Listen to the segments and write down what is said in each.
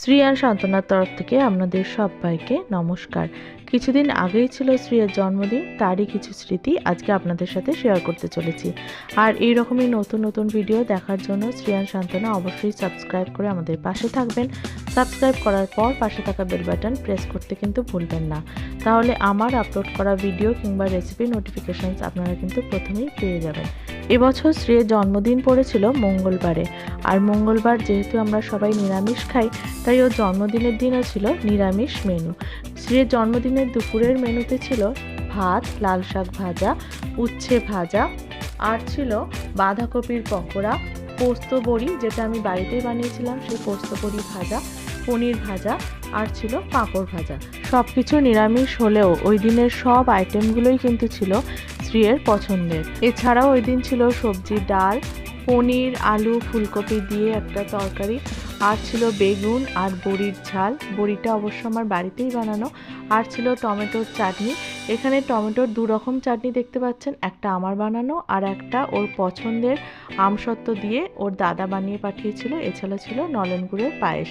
শ্রিয়ান সান্ত্বনার তরফ থেকে আপনাদের সবাইকে নমস্কার। কিছুদিন আগেই ছিল শ্রিয়ার জন্মদিন, তারই কিছু স্মৃতি আজকে আপনাদের সাথে শেয়ার করতে চলেছি। আর এই রকমই নতুন নতুন ভিডিও দেখার জন্য শ্রিয়ান সান্ত্বনা অবশ্যই সাবস্ক্রাইব করে আমাদের পাশে থাকবেন। সাবস্ক্রাইব করার পর পাশে থাকা বেল বাটন প্রেস করতে কিন্তু ভুলবেন না, তাহলে আমার আপলোড করা ভিডিও কিংবা রেসিপি নোটিফিকেশানস আপনারা কিন্তু প্রথমেই পেয়ে যাবেন। এবছর শ্রিয়ের জন্মদিন পড়েছিল মঙ্গলবারে, আর মঙ্গলবার যেহেতু আমরা সবাই নিরামিষ খাই, তাই ওর জন্মদিনের দিনও ছিল নিরামিষ মেনু। শ্রিয়ের জন্মদিনের দুপুরের মেনুতে ছিল ভাত, লাল শাক ভাজা, উচ্ছে ভাজা, আর ছিল বাঁধাকপির পকোড়া, পোস্ত বড়ি যেটা আমি বাড়িতেই বানিয়েছিলাম সেই পোস্ত বড়ি ভাজা, পনির ভাজা, আর ছিল পাঁপড় ভাজা। সব কিছু নিরামিষ হলেও ওই দিনের সব আইটেমগুলোই কিন্তু ছিল শ্রিয়ের পছন্দের। এছাড়াও ওই দিন ছিল সবজি, ডাল, পনির, আলু, ফুলকপি দিয়ে একটা তরকারি, আর ছিল বেগুন আর বড়ির ঝাল। বড়িটা অবশ্য আমার বাড়িতেই বানানো। আর ছিল টমেটোর চাটনি। এখানে টমেটোর দু রকম চাটনি দেখতে পাচ্ছেন, একটা আমার বানানো আর একটা ওর পছন্দের আমসত্ত্ব দিয়ে ওর দাদা বানিয়ে পাঠিয়েছিল। এছাড়া ছিল নলেন গুড়ের পায়েস।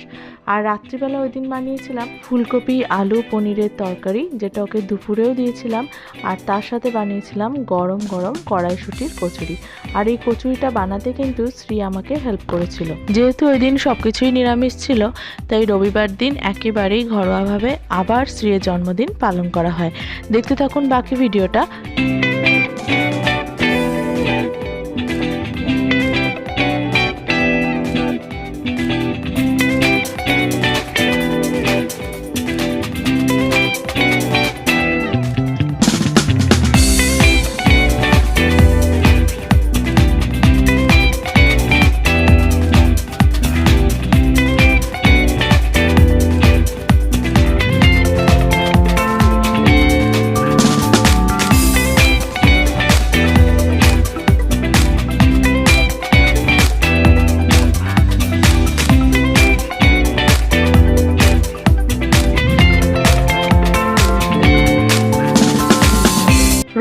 আর রাত্রিবেলা ওই দিন বানিয়েছিলাম ফুলকপি আলু পনিরের তরকারি, যেটা ওকে দুপুরেও দিয়েছিলাম। আর তার সাথে বানিয়েছিলাম গরম গরম কড়াইশুঁটির কচুরি। আর এই কচুরিটা বানাতে কিন্তু শ্রী আমাকে হেল্প করেছিল। যেহেতু ওই দিন সবকিছুই নিরামিষ ছিল, তাই রবিবার দিন একেবারেই ঘরোয়াভাবে আবার শ্রীর জন্মদিন পালন করা হয়। দেখতে থাকুন বাকি ভিডিওটা।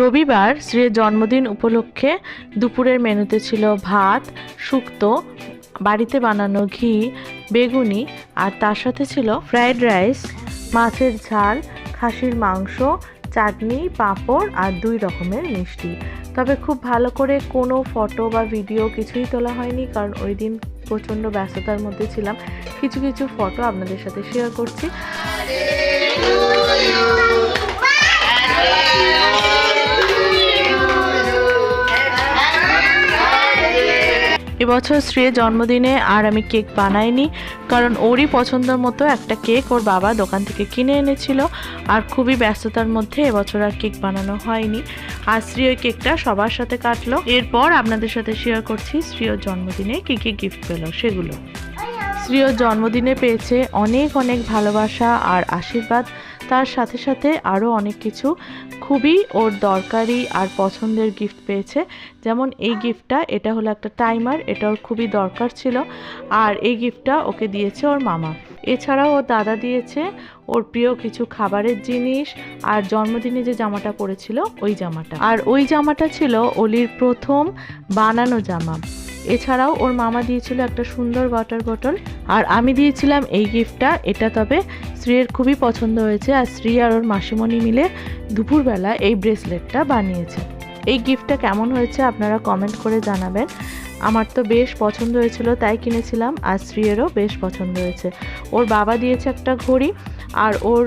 রবিবার শ্রীর জন্মদিন উপলক্ষে দুপুরের মেনুতে ছিল ভাত, শুক্তো, বাড়িতে বানানো ঘি, বেগুনি, আর তার সাথে ছিল ফ্রাইড রাইস, মাছের ঝাল, খাসির মাংস, চাটনি, পাঁপড় আর 2 রকমের মিষ্টি। তবে খুব ভালো করে কোনো ফটো বা ভিডিও কিছুই তোলা হয়নি, কারণ ওই দিন প্রচণ্ড ব্যস্ততার মধ্যে ছিলাম। কিছু কিছু ফটো আপনাদের সাথে শেয়ার করছি। এবছর শ্রীর জন্মদিনে আর আমি কেক বানাইনি, কারণ ওরই পছন্দের মতো একটা কেক ওর বাবা দোকান থেকে কিনে এনেছিল। আর খুবই ব্যস্ততার মধ্যে এবছর আর কেক বানানো হয়নি। আর শ্রী ওই কেকটা সবার সাথে কাটলো। এরপর আপনাদের সাথে শেয়ার করছি শ্রীর জন্মদিনে কী কী গিফট পেল সেগুলো। শ্রীর জন্মদিনে পেয়েছে অনেক অনেক ভালোবাসা আর আশীর্বাদ, তার সাথে সাথে আরও অনেক কিছু খুবই ওর দরকারি আর পছন্দের গিফট পেয়েছে। যেমন এই গিফটটা, এটা হলো একটা টাইমার, এটা ওর খুবই দরকার ছিল। আর এই গিফটটা ওকে দিয়েছে ওর মামা। এছাড়াও ওর দাদা দিয়েছে ওর প্রিয় কিছু খাবারের জিনিস, আর জন্মদিনে যে জামাটা পরেছিল ওই জামাটা। আর ওই জামাটা ছিল অলির প্রথম বানানো জামা। এছাড়াও ওর মামা দিয়েছিল একটা সুন্দর ওয়াটার বটল, আর আমি দিয়েছিলাম এই গিফটটা। এটা তবে শ্রীর খুবই পছন্দ হয়েছে, আর শ্রী আর ওর মাসিমণি মিলে দুপুরবেলা এই ব্রেসলেটটা বানিয়েছে। এই গিফটটা কেমন হয়েছে আপনারা কমেন্ট করে জানাবেন। আমার তো বেশ পছন্দ হয়েছিল তাই কিনেছিলাম, আর শ্রীয়েরও বেশ পছন্দ হয়েছে। ওর বাবা দিয়েছে একটা ঘড়ি, আর ওর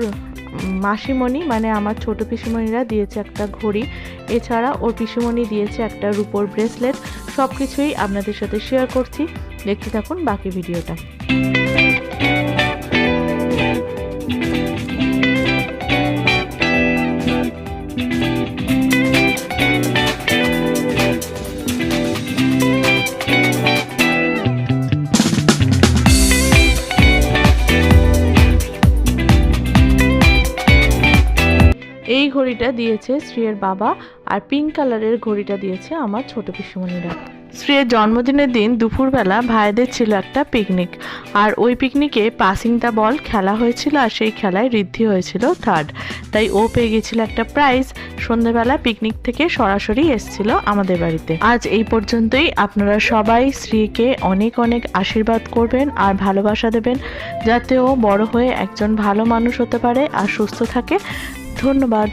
মাসিমণি মানে আমার ছোট পিসিমণিরা দিয়েছে একটা ঘড়ি। এছাড়া ওর পিসিমণি দিয়েছে একটা রূপোর ব্রেসলেট। সব কিছুই আপনাদের সাথে শেয়ার করছি, দেখতে থাকুন বাকি ভিডিওটা। এই এই ঘড়িটা দিয়েছে শ্রীয়ের বাবা, আর পিঙ্ক কালারের ঘড়িটা দিয়েছে আমার ছোট পিসিমণিরা। শ্রীয়ের জন্মদিনের দিন দুপুরবেলা ভাইদের ছিল একটা পিকনিক, আর ওই পিকনিকে পাসিং দ্য বল খেলা হয়েছিল, আর সেই খেলায় ঋদ্ধি হয়েছিল 3rd, তাই ও পেয়ে গেছিল একটা প্রাইজ। সন্ধ্যেবেলা পিকনিক থেকে সরাসরি এসেছিল আমাদের বাড়িতে। আজ এই পর্যন্তই। আপনারা সবাই শ্রীকে অনেক অনেক আশীর্বাদ করবেন আর ভালোবাসা দেবেন, যাতে ও বড় হয়ে একজন ভালো মানুষ হতে পারে আর সুস্থ থাকে। ধন্যবাদ।